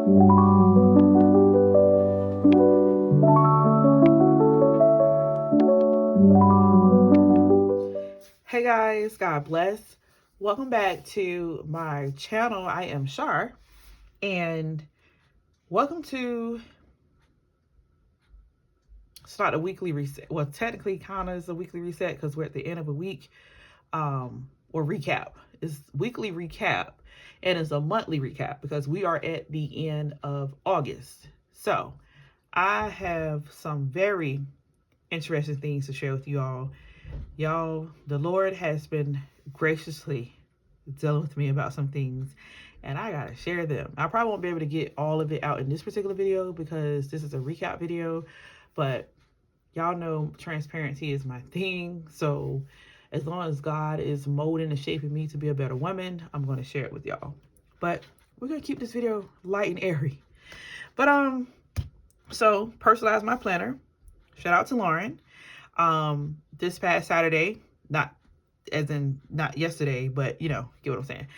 Hey guys, God bless. Welcome back to my channel. I am Char, and welcome to start a weekly reset. Well, technically kind of is a weekly reset because we're at the end of a week, or recap. It's weekly recap, and it's a monthly recap because we are at the end of August. So I have some very interesting things to share with you all. Y'all, the Lord has been graciously dealing with me about some things, and I gotta share them. I probably won't be able to get all of it out in this particular video because this is a recap video, but y'all know transparency is my thing. So as long as God is molding and shaping me to be a better woman, I'm going to share it with y'all. But we're going to keep this video light and airy. But so personalize my planner. Shout out to Lauren. This past Saturday, not as in not yesterday, but you know, get what I'm saying,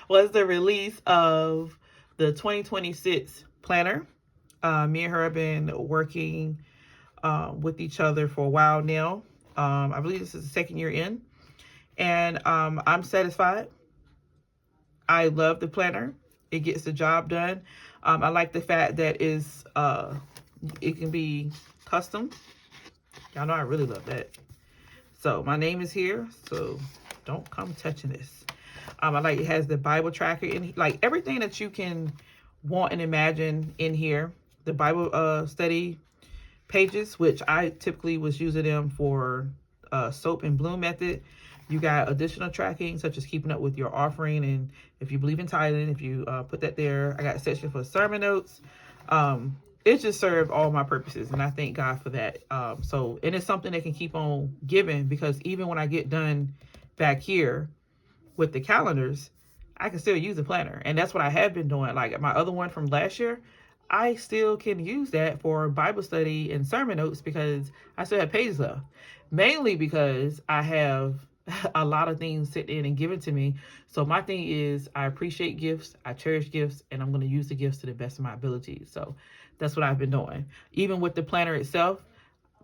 was the release of the 2026 planner. Me and her have been working with each other for a while now. I believe this is the second year in, and I'm satisfied. I love the planner. It gets the job done. I like the fact that it can be custom. Y'all know I really love that. So my name is here, so don't come touching this. I like it has the Bible tracker in, like everything that you can want and imagine in here. The Bible study pages, which I typically was using them for soap and bloom method. You got additional tracking such as keeping up with your offering, and if you believe in tithing, if you put that there. I got a section for sermon notes. It just served all my purposes, and I thank God for that. So, and it's something that can keep on giving, because even when I get done back here with the calendars, I can still use a planner. And that's what I have been doing. Like my other one from last year, I still can use that for Bible study and sermon notes because I still have pages left. Mainly because I have a lot of things sitting in and given to me. So my thing is, I appreciate gifts, I cherish gifts, and I'm going to use the gifts to the best of my abilities. So that's what I've been doing. Even with the planner itself,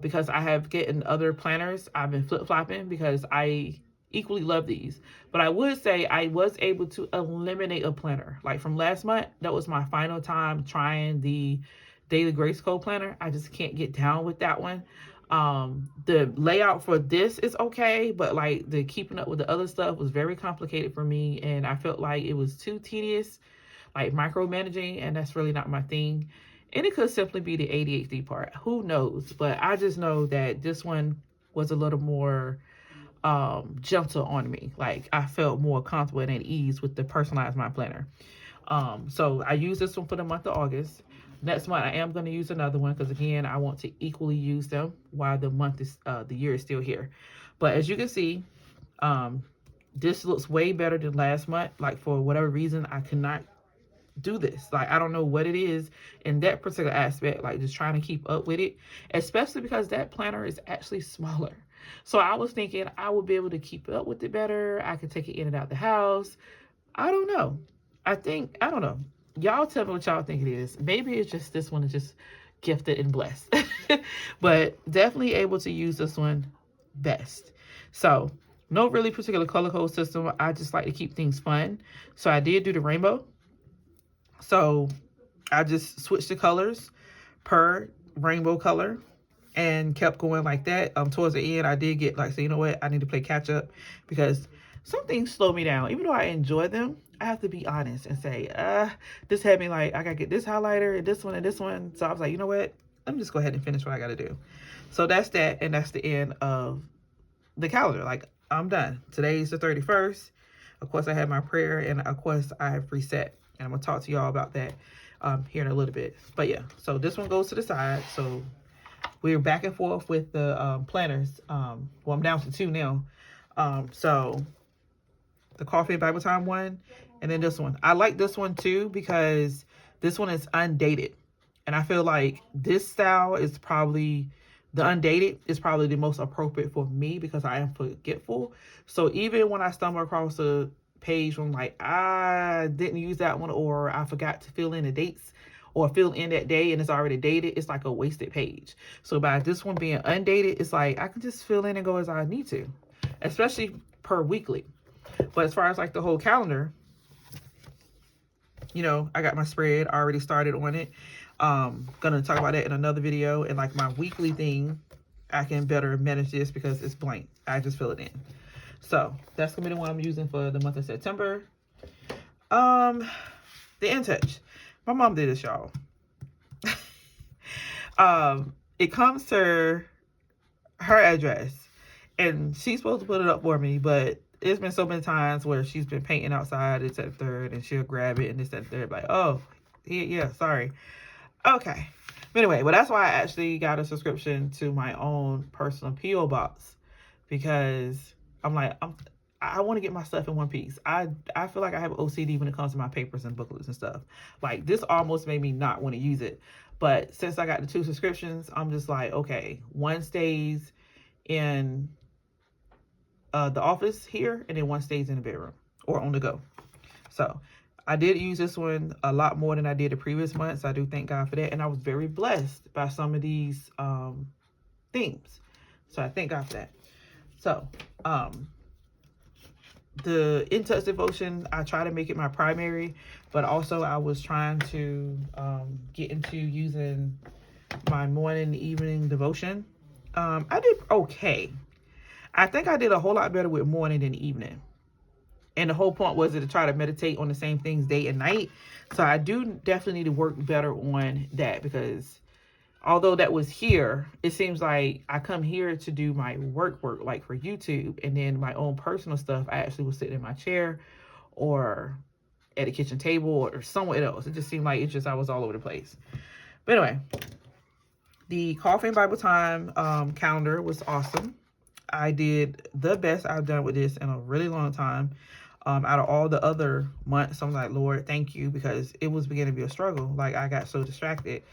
because I have gotten other planners, I've been flip-flopping because I equally love these. But I would say I was able to eliminate a planner. Like from last month, that was my final time trying the Daily Grace Code planner. I just can't get down with that one. The layout for this is okay, but like the keeping up with the other stuff was very complicated for me, and I felt like it was too tedious, like micromanaging, and that's really not my thing. And it could simply be the ADHD part, who knows? But I just know that this one was a little more gentle on me. Like I felt more comfortable and at ease with the personalized my planner. So I use this one for the month of August. Next month I am going to use another one because again I want to equally use them while the month is the year is still here. But as you can see, this looks way better than last month. Like for whatever reason I cannot do this. Like I don't know what it is in that particular aspect, like just trying to keep up with it, especially because that planner is actually smaller. So I was thinking I would be able to keep up with it better. I could take it in and out the house. I don't know. I don't know. Y'all tell me what y'all think it is. Maybe it's just this one is just gifted and blessed. But definitely able to use this one best. So no really particular color code system. I just like to keep things fun. So I did do the rainbow. So I just switched the colors per rainbow color and kept going like that. Towards the end, I did get like, so you know what? I need to play catch up because some things slow me down. Even though I enjoy them, I have to be honest and say, this had me like, I got to get this highlighter and this one and this one. So I was like, you know what? Let me just go ahead and finish what I got to do. So that's that. And that's the end of the calendar. Like I'm done. Today's the 31st. Of course, I had my prayer and of course I have reset. And I'm going to talk to y'all about that here in a little bit. But yeah, so this one goes to the side. So we're back and forth with the planners. Well, I'm down to 2 now. So the Coffee and Bible Time one, and then this one. I like this one too because this one is undated. And I feel like this style is probably, the undated is probably the most appropriate for me because I am forgetful. So even when I stumble across a page when like I didn't use that one, or I forgot to fill in the dates or fill in that day and it's already dated, it's like a wasted page. So by this one being undated, it's like I can just fill in and go as I need to, especially per weekly. But as far as like the whole calendar, you know, I got my spread already started on it. Gonna talk about that in another video. And like my weekly thing, I can better manage this because it's blank. I just fill it in. So that's gonna be the one I'm using for the month of September. The In Touch. My mom did this, y'all. It comes to her address and she's supposed to put it up for me, but it's been so many times where she's been painting outside, it's at third, and she'll grab it and this at third, like, oh, yeah, sorry. Okay. But anyway, well, that's why I actually got a subscription to my own personal P.O Box, because I'm like, I want to get my stuff in one piece. I feel like I have OCD when it comes to my papers and booklets and stuff. Like, this almost made me not want to use it. But since I got the 2 subscriptions, I'm just like, okay, one stays in the office here, and then one stays in the bedroom or on the go. So I did use this one a lot more than I did the previous months. I do thank God for that. And I was very blessed by some of these themes. So I thank God for that. So the In Touch devotion, I try to make it my primary, but also I was trying to get into using my morning and evening devotion. I did okay. I think I did a whole lot better with morning than evening. And the whole point was to try to meditate on the same things day and night. So I do definitely need to work better on that, because although that was here, it seems like I come here to do my work like for YouTube, and then my own personal stuff, I actually was sitting in my chair or at a kitchen table or somewhere else. It just seemed like I was all over the place. But anyway, the Coffee and Bible Time calendar was awesome. I did the best I've done with this in a really long time. Out of all the other months, I'm like, Lord, thank you, because it was beginning to be a struggle. Like, I got so distracted,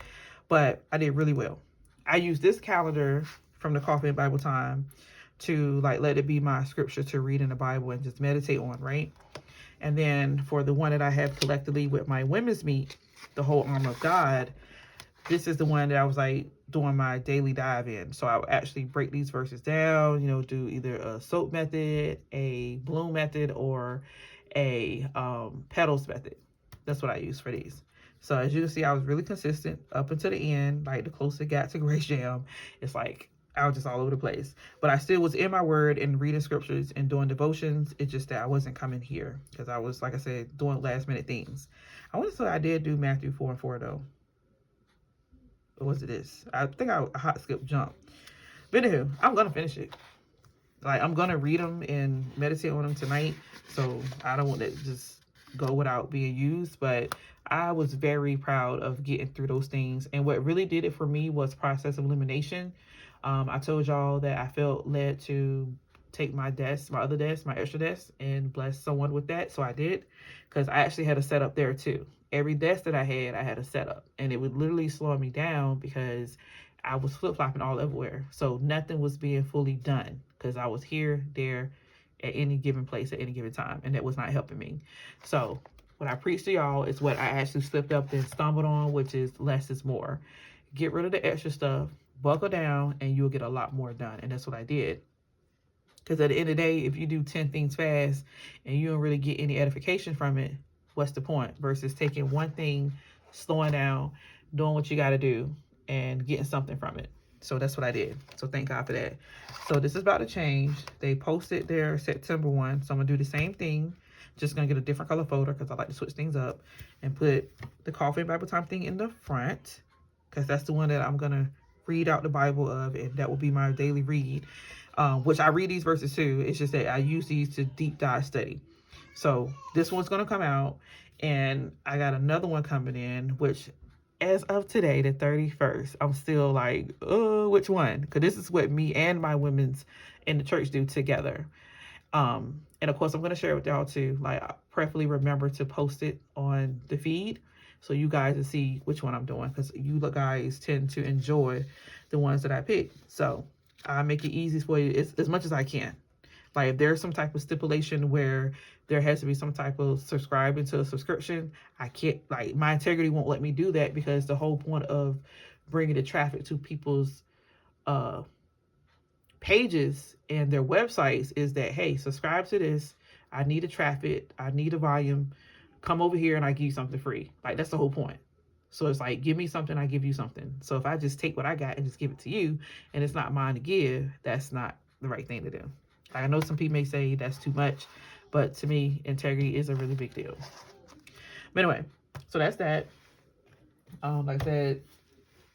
but I did really well. I used this calendar from the Coffee and Bible Time to like let it be my scripture to read in the Bible and just meditate on, right? And then for the one that I have collectively with my women's meet, the whole armor of God, this is the one that I was like doing my daily dive in. So I would actually break these verses down, you know, do either a soap method, a bloom method, or a petals method. That's what I use for these. So as you can see, I was really consistent up until the end. Like, the closer it got to Grace Jam, it's like I was just all over the place. But I still was in my word and reading scriptures and doing devotions. It's just that I wasn't coming here because I was, like I said, doing last minute things. I want to say I did do Matthew 4:4 though. Or was it this? I think I hot skip jump. But anywho, I'm going to finish it. Like, I'm going to read them and meditate on them tonight. So I don't want that to just go without being used. But I was very proud of getting through those things. And what really did it for me was process of elimination. I told y'all that I felt led to take my desk, my other desk, my extra desk, and bless someone with that. So I did, because I actually had a setup there too. Every desk that I had a setup, and it would literally slow me down because I was flip-flopping all everywhere. So nothing was being fully done because I was here, there, at any given place at any given time, and that was not helping me. So what I preach to y'all is what I actually slipped up and stumbled on, which is less is more. Get rid of the extra stuff, buckle down, and you'll get a lot more done. And that's what I did. Because at the end of the day, if you do 10 things fast and you don't really get any edification from it, what's the point? Versus taking one thing, slowing down, doing what you got to do, and getting something from it. So that's what I did. So thank God for that. So this is about to change. They posted their September one. So I'm going to do the same thing. Just going to get a different color folder because I like to switch things up. And put the Coffee and Bible Time thing in the front, because that's the one that I'm going to read out the Bible of. And that will be my daily read. Which I read these verses too. It's just that I use these to deep dive study. So this one's going to come out, and I got another one coming in, which as of today, the 31st, I'm still like, oh, which one? Because this is what me and my women's in the church do together. And of course, I'm going to share it with y'all too. Like, I preferably remember to post it on the feed so you guys can see which one I'm doing, because you guys tend to enjoy the ones that I pick. So I make it easy for you as much as I can. Like, if there's some type of stipulation where there has to be some type of subscribing to a subscription. I can't, like, my integrity won't let me do that, because the whole point of bringing the traffic to people's pages and their websites is that, hey, subscribe to this. I need the traffic. I need the volume. Come over here and I give you something free. Like, that's the whole point. So it's like, give me something, I give you something. So if I just take what I got and just give it to you, and it's not mine to give, that's not the right thing to do. Like, I know some people may say that's too much, but to me, integrity is a really big deal. But anyway, so that's that. Like I said,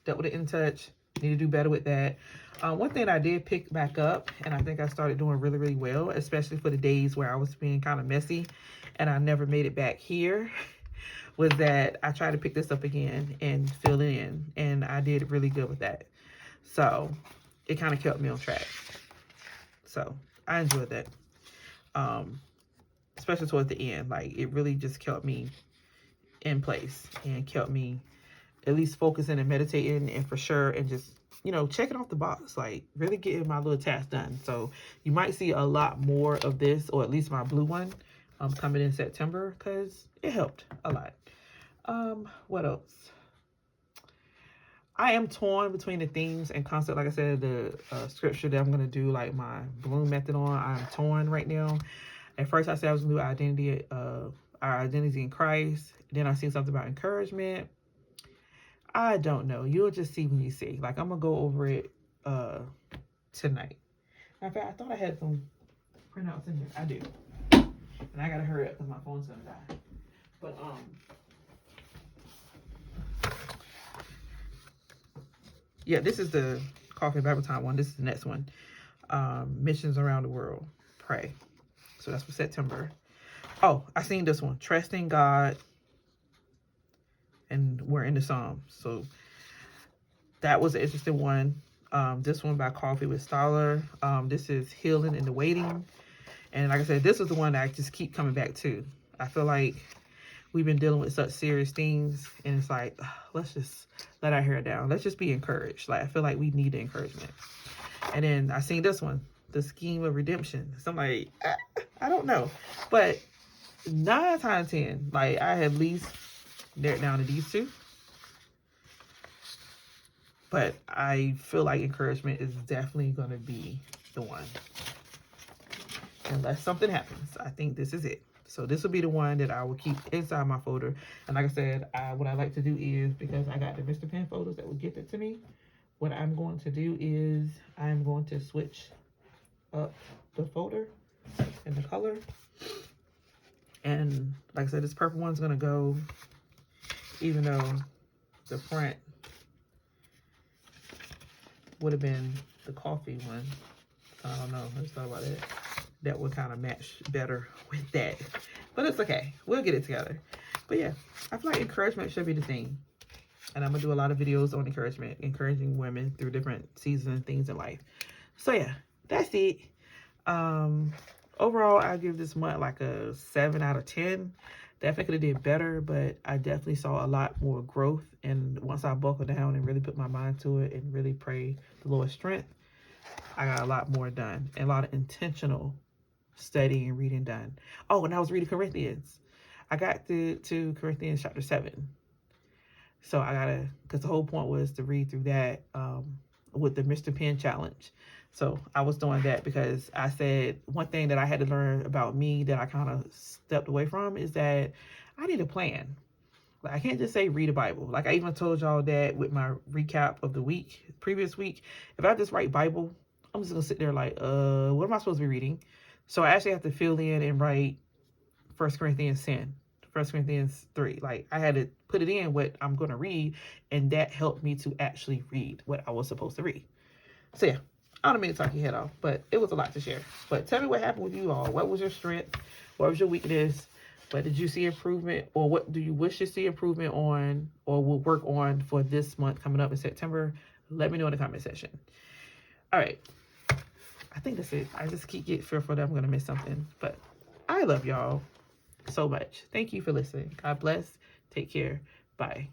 dealt with it in touch. Need to do better with that. One thing I did pick back up, and I think I started doing really, really well, especially for the days where I was being kind of messy and I never made it back here, was that I tried to pick this up again and fill it in, and I did really good with that. So it kind of kept me on track. So I enjoyed that. Especially towards the end. Like, it really just kept me in place and kept me at least focusing and meditating, and for sure, and just, you know, checking off the box, like really getting my little task done. So you might see a lot more of this, or at least my blue one, coming in September, because it helped a lot. What else? I am torn between the themes and concept. Like I said, the scripture that I'm going to do like my bloom method on, I'm torn right now. At first I said I was going to do identity, our identity in Christ. Then I seen something about encouragement. I don't know. You'll just see when you see. Like, I'm going to go over it tonight. In fact, I thought I had some printouts in here. I do. And I got to hurry up because my phone's going to die. But, yeah, this is the Coffee Bible Time one. This is the next one. Missions around the world. Pray. So that's for September. Oh, I seen this one. Trusting God. And we're in the Psalms. So that was an interesting one. This one by Coffee with Stoller. This is Healing in the Waiting. And like I said, this is the one that I just keep coming back to. I feel like we've been dealing with such serious things, and it's like, let's just let our hair down. Let's just be encouraged. Like, I feel like we need the encouragement. And then I seen this one, The Scheme of Redemption. So I'm like, I don't know. But 9 times 10, like, I at least narrowed down to these two. But I feel like encouragement is definitely going to be the one. Unless something happens, I think this is it. So this will be the one that I will keep inside my folder. And like I said, what I like to do is, because I got the Mr. Pen folders that were gifted to me, what I'm going to do is I'm going to switch up the folder and the color. And like I said, this purple one's going to go, even though the front would have been the coffee one. I don't know. Let's talk about that. That would kind of match better with that. But it's okay. We'll get it together. But yeah, I feel like encouragement should be the thing. And I'm going to do a lot of videos on encouragement, encouraging women through different seasons and things in life. So yeah, that's it. Overall, I give this month like a 7 out of 10. Definitely could have did better, but I definitely saw a lot more growth. And once I buckled down and really put my mind to it and really pray the Lord's strength, I got a lot more done, and a lot of intentional studying and reading done. Oh, and I was reading Corinthians. I got to Corinthians chapter 7. So I gotta, because the whole point was to read through that with the Mr. Pen challenge. So I was doing that because I said one thing that I had to learn about me that I kind of stepped away from is that I need a plan. Like, I can't just say read a Bible. Like, I even told y'all that with my recap of the week, previous week. If I just write Bible, I'm just gonna sit there like, what am I supposed to be reading? So I actually have to fill in and write 1 Corinthians 10, 1 Corinthians 3. Like, I had to put it in what I'm gonna read, and that helped me to actually read what I was supposed to read. So yeah, I don't mean to talk your head off, but it was a lot to share. But tell me what happened with you all. What was your strength? What was your weakness? But did you see improvement, or what do you wish to see improvement on, or will work on for this month coming up in September? Let me know in the comment section. All right. I think that's it. I just keep getting fearful that I'm going to miss something. But I love y'all so much. Thank you for listening. God bless. Take care. Bye.